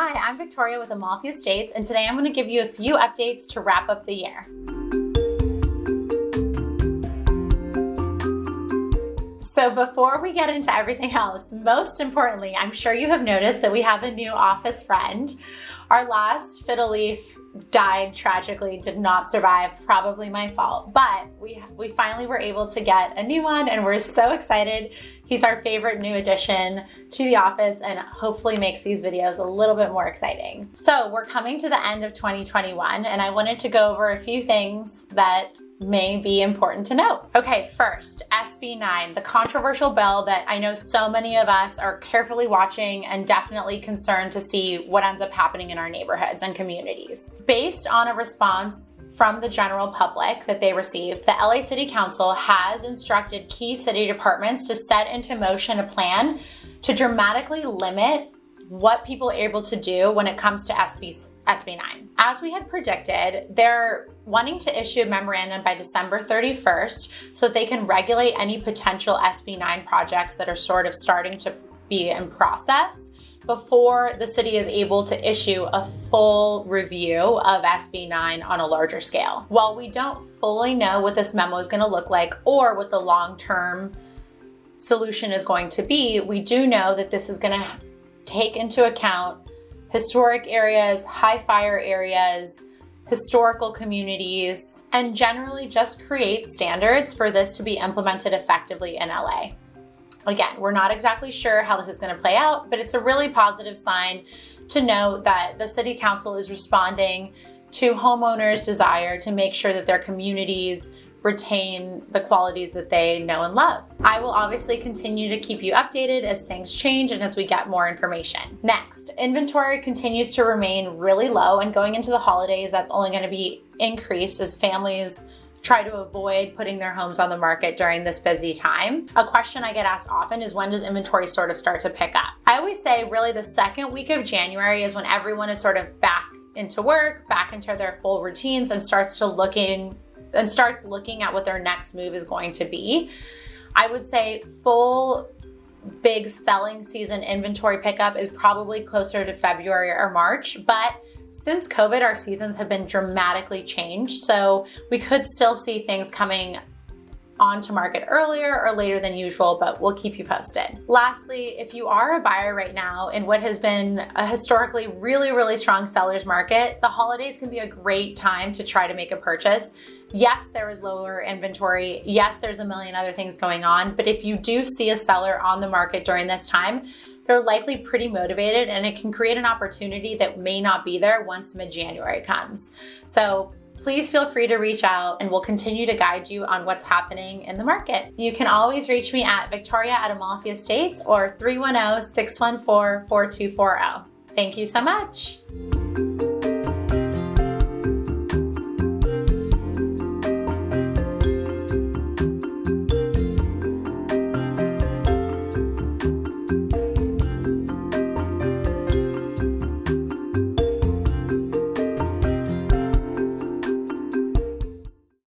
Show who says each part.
Speaker 1: Hi, I'm Victoria with Amalfi Estates, and today I'm going to give you a few updates to wrap up the year. So before we get into everything else, most importantly, I'm sure you have noticed that we have a new office friend. Our last fiddle leaf died tragically, did not survive, probably my fault, but we finally were able to get a new one and we're so excited. He's our favorite new addition to the office and hopefully makes these videos a little bit more exciting. So we're coming to the end of 2021 and I wanted to go over a few things that may be important to note. Okay, first, SB 9, the controversial bill that I know so many of us are carefully watching and definitely concerned to see what ends up happening in our neighborhoods and communities. Based on a response from the general public that they received, the LA City Council has instructed key city departments to set into motion a plan to dramatically limit what people are able to do when it comes to SB 9. As we had predicted, they're wanting to issue a memorandum by December 31st so that they can regulate any potential SB 9 projects that are sort of starting to be in process before the city is able to issue a full review of SB 9 on a larger scale. While we don't fully know what this memo is going to look like or what the long-term solution is going to be, we do know that this is going to take into account historic areas, high fire areas, historical communities, and generally just create standards for this to be implemented effectively in LA. Again, we're not exactly sure how this is going to play out, but it's a really positive sign to know that the City Council is responding to homeowners' desire to make sure that their communities retain the qualities that they know and love. I will obviously continue to keep you updated as things change and as we get more information. Next, inventory continues to remain really low, and going into the holidays, that's only going to be increased as families try to avoid putting their homes on the market during this busy time. A question I get asked often is, when does inventory sort of start to pick up? I always say really the second week of January is when everyone is sort of back into work, back into their full routines, and starts looking at what their next move is going to be. I would say full big selling season inventory pickup is probably closer to February or March, but since COVID, our seasons have been dramatically changed, so we could still see things coming onto market earlier or later than usual, but we'll keep you posted. Lastly, if you are a buyer right now in what has been a historically really strong seller's market, the holidays can be a great time to try to make a purchase. Yes, there is lower inventory. Yes, there's a million other things going on, but if you do see a seller on the market during this time, they're likely pretty motivated and it can create an opportunity that may not be there once mid-January comes. So please feel free to reach out and we'll continue to guide you on what's happening in the market. You can always reach me at Victoria@Amalfi Estates or 310-614-4240. Thank you so much.